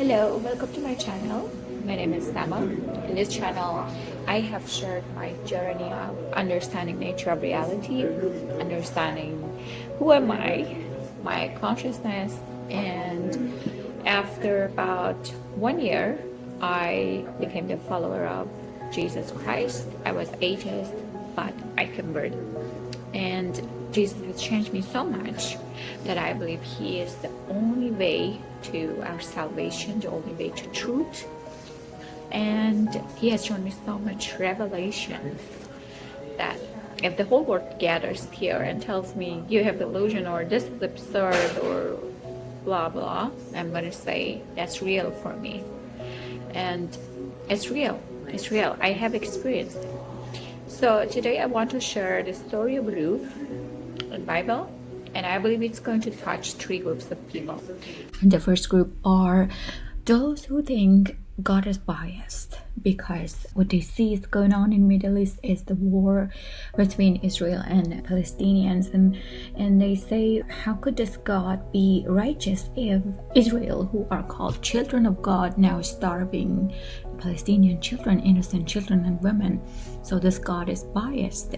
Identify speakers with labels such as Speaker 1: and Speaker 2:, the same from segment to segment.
Speaker 1: Hello, welcome to my channel. My name is Sama. In this channel, I have shared my journey of understanding nature of reality, understanding who am I, my consciousness, and after about 1 year, I became the follower of Jesus Christ. I was atheist, but I converted. And Jesus has changed me so much that I believe He is the only way to our salvation, the only way to truth. And He has shown me so much revelation that if the whole world gathers here and tells me you have delusion or this is absurd or blah blah, I'm going to say that's real for me. And it's real. It's real. I have experienced it. So today I want to share the story of Ruth in the Bible, and I believe it's going to touch three groups of people. The first group are those who think God is biased because what they see is going on in Middle East is the war between Israel and Palestinians, and they say, how could this God be righteous if Israel, who are called children of God, now is starving Palestinian children, innocent children and women? So this God is biased.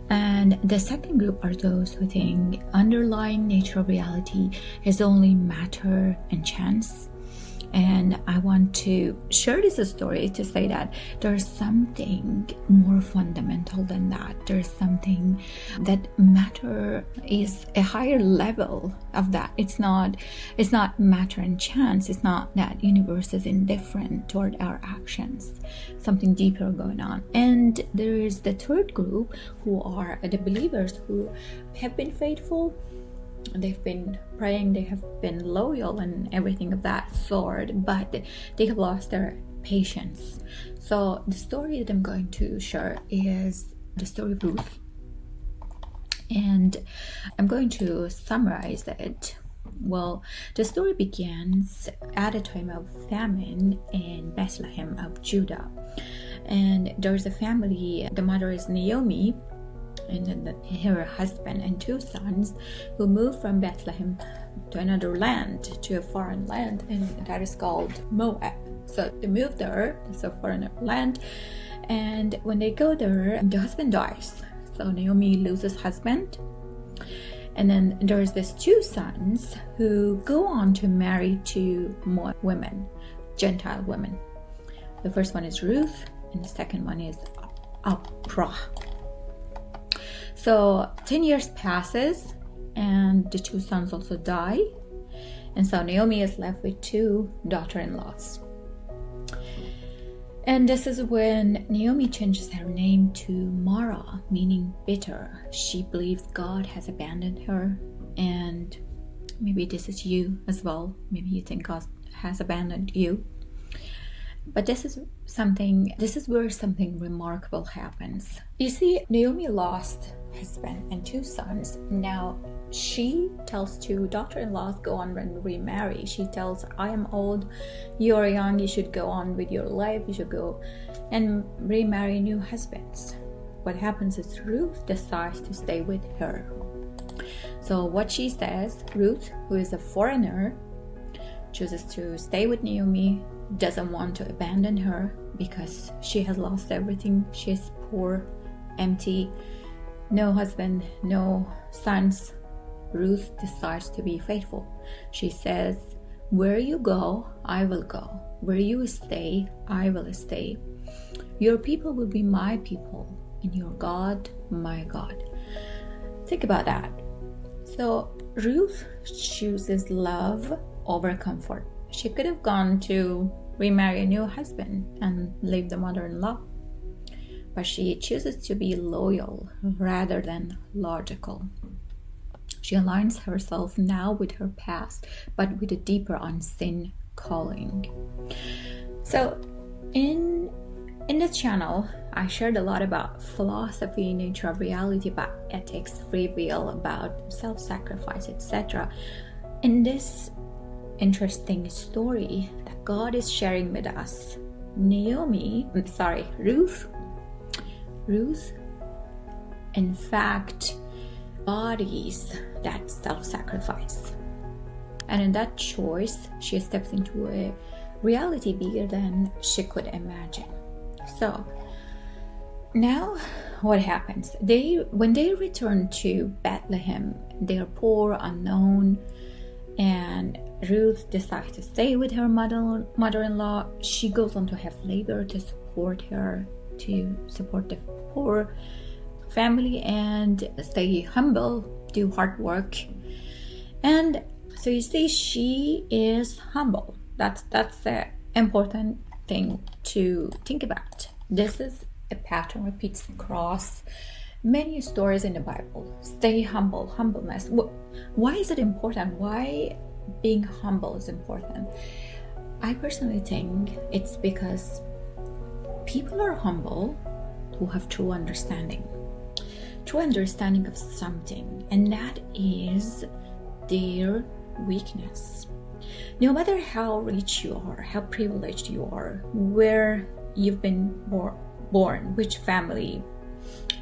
Speaker 1: And the second group are those who think underlying nature of reality is only matter and chance. And I want to share this story to say that there's something more fundamental than that. There's something that matter is a higher level of that. It's not matter and chance. It's not that universe is indifferent toward our actions. Something deeper going on. And there is the third group who are the believers who have been faithful. They've been praying, they have been loyal and everything of that sort, but they have lost their patience. So the story that I'm going to share is the story of Ruth, and I'm going to summarize it. Well, the story begins at a time of famine in Bethlehem of Judah, and there's a family. The mother is Naomi, and her husband and two sons, who moved from Bethlehem to another land, to a foreign land, and that is called Moab. So they moved there, it's a foreign land, and when they go there, the husband dies. So Naomi loses husband, and then there's these two sons who go on to marry two more women, Gentile women. The first one is Ruth, and the second one is Oprah. So 10 years passes, and the two sons also die, and so Naomi is left with two daughter-in-laws. And this is when Naomi changes her name to Mara, meaning bitter. She believes God has abandoned her, and maybe this is you as well. Maybe you think God has abandoned you. But this is where something remarkable happens. You see, Naomi lost husband and two sons. Now she tells two daughter-in-laws, go on and remarry. She tells, I am old, you're young, you should go on with your life, you should go and remarry new husbands. What happens is Ruth decides to stay with her. So what she says, Ruth, who is a foreigner, chooses to stay with Naomi, doesn't want to abandon her because she has lost everything. She's poor, empty, no husband, no sons. Ruth decides to be faithful. She says, where you go, I will go. Where you stay, I will stay. Your people will be my people, and your God, my God. Think about that. So Ruth chooses love over comfort. She could have gone to remarry a new husband and leave the mother-in-law, but she chooses to be loyal rather than logical. She aligns herself now with her past, but with a deeper unseen calling. So in this channel, I shared a lot about philosophy, nature of reality, about ethics, free will, about self-sacrifice, etc. In this interesting story that God is sharing with us, Ruth, in fact, embodies that self-sacrifice. And in that choice, she steps into a reality bigger than she could imagine. So now what happens? When they return to Bethlehem, they are poor, unknown, and Ruth decides to stay with her mother-in-law. She goes on to have labor to support her, to support the poor family, and stay humble, do hard work. And so you see, she is humble. That's the important thing to think about. This is a pattern repeats across many stories in the Bible. Stay humble, humbleness. Why is it important? Why being humble is important? I personally think it's because people are humble who have true understanding of something, and that is their weakness. No matter how rich you are, how privileged you are, where you've been born, which family,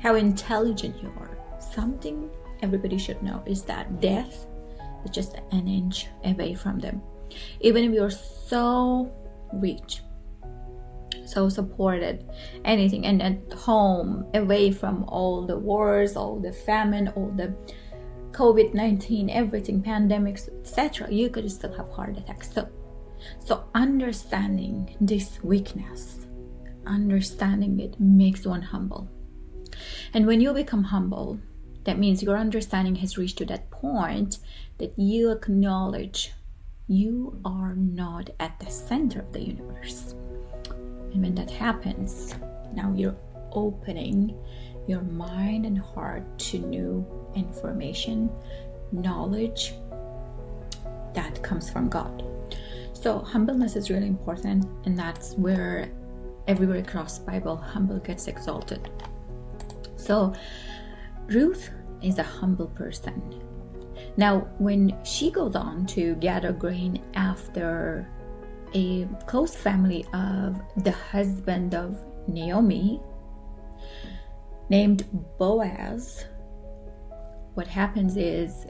Speaker 1: how intelligent you are, something everybody should know is that death is just an inch away from them. Even if you're so rich, so supported, anything, and at home, away from all the wars, all the famine, all the COVID-19, everything, pandemics, etc., you could still have heart attacks. So understanding this weakness, understanding it makes one humble. And when you become humble, that means your understanding has reached to that point that you acknowledge you are not at the center of the universe. And when that happens, now you're opening your mind and heart to new information, knowledge that comes from God. So humbleness is really important, and that's where everywhere across the Bible, humble gets exalted. So Ruth is a humble person. Now, when she goes on to gather grain after a close family of the husband of Naomi, named Boaz, what happens is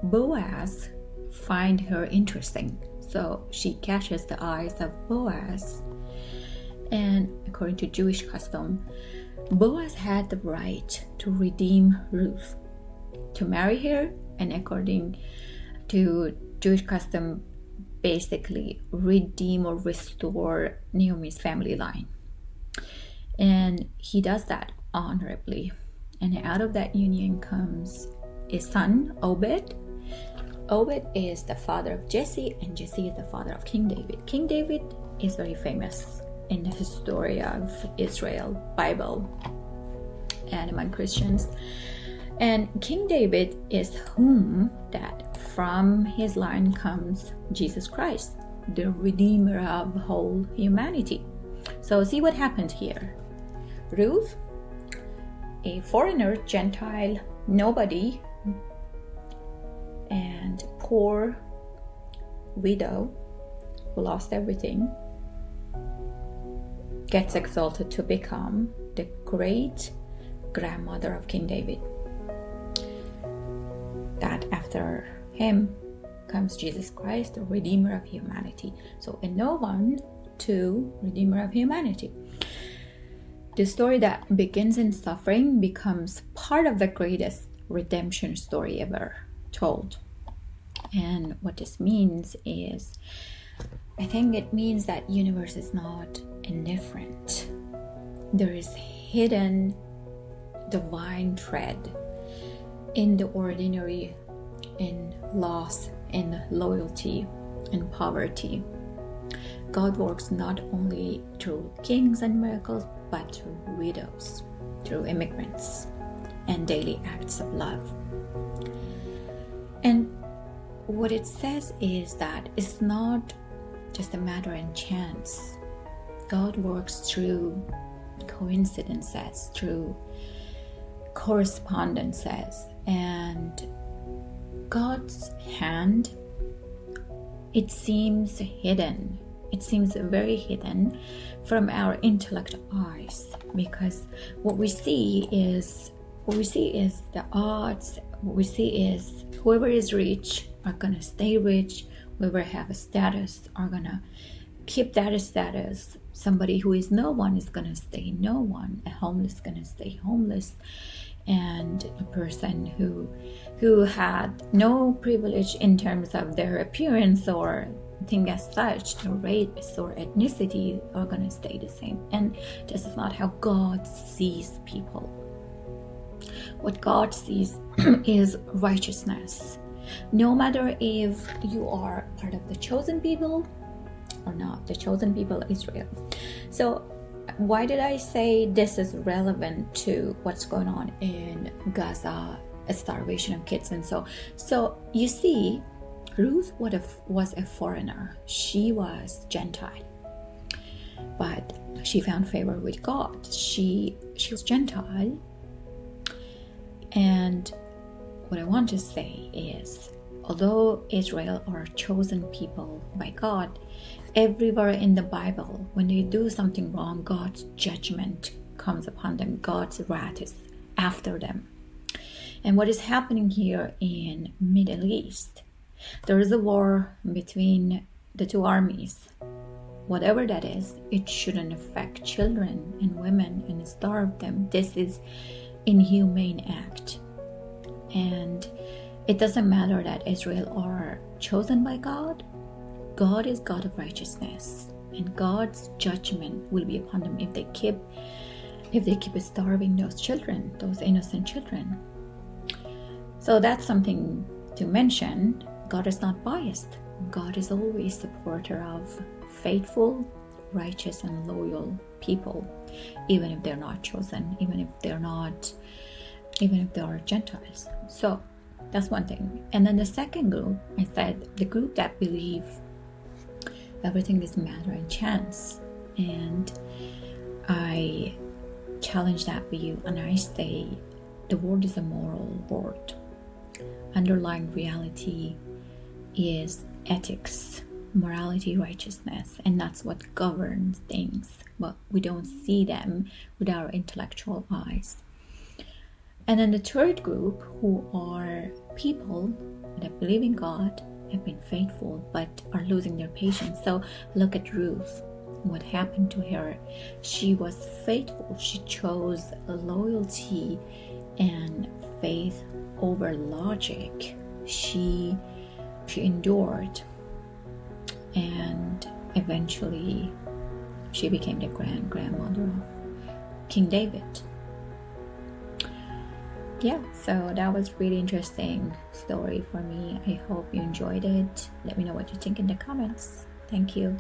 Speaker 1: Boaz finds her interesting. So she catches the eyes of Boaz. And according to Jewish custom, Boaz had the right to redeem Ruth, to marry her, and according to Jewish custom, basically redeem or restore Naomi's family line. And he does that honorably. And out of that union comes a son, Obed. Obed is the father of Jesse, and Jesse is the father of King David. King David is very famous in the history of Israel, Bible, and among Christians. And King David is whom that from his line comes Jesus Christ, the Redeemer of whole humanity. So see what happened here. Ruth, a foreigner, Gentile, nobody, and poor widow who lost everything, gets exalted to become the great grandmother of King David. That after him comes Jesus Christ, the Redeemer of humanity. So a no one to Redeemer of humanity. The story that begins in suffering becomes part of the greatest redemption story ever told. And what this means is, I think it means that universe is not indifferent. There is hidden divine thread in the ordinary, in loss, in loyalty, in poverty. God works not only through kings and miracles, but through widows, through immigrants, and daily acts of love. And what it says is that it's not just a matter of chance. God works through coincidences, through correspondences, and God's hand, it seems hidden. It seems very hidden from our intellect eyes, because what we see is the odds. What we see is whoever is rich are gonna stay rich, whoever have a status are gonna keep that status. Somebody who is no one is gonna stay no one. A homeless is gonna stay homeless, and a person who had no privilege in terms of their appearance or thing as such, their race or ethnicity, are gonna stay the same. And this is not how God sees people. What God sees is righteousness. No matter if you are part of the chosen people or not, the chosen people Israel. So why did I say this is relevant to what's going on in Gaza, a starvation of kids? And so you see, Ruth was a foreigner. She was Gentile, but she found favor with God. She was Gentile. And what I want to say is, although Israel are chosen people by God, everywhere in the Bible, when they do something wrong, God's judgment comes upon them. God's wrath is after them. And what is happening here in Middle East, there is a war between the two armies. Whatever that is, it shouldn't affect children and women and starve them. This is inhumane act. And it doesn't matter that Israel are chosen by God. God is God of righteousness, and God's judgment will be upon them if they keep starving those children, those innocent children. So that's something to mention. God is not biased. God is always supporter of faithful, righteous, and loyal people, even if they're not chosen, even if they are Gentiles. So that's one thing. And then the second group, I said the group that believe everything is matter and chance. And I challenge that view, and I say the world is a moral world. Underlying reality is ethics, morality, righteousness, and that's what governs things. But we don't see them with our intellectual eyes. And then the third group, who are people that believe in God, have been faithful, but are losing their patience. So look at Ruth. What happened to her? She was faithful. She chose loyalty and faith over logic. She endured, and eventually she became the grandmother of King David. Yeah, so that was really interesting story for me. I hope you enjoyed it. Let me know what you think in the comments. Thank you.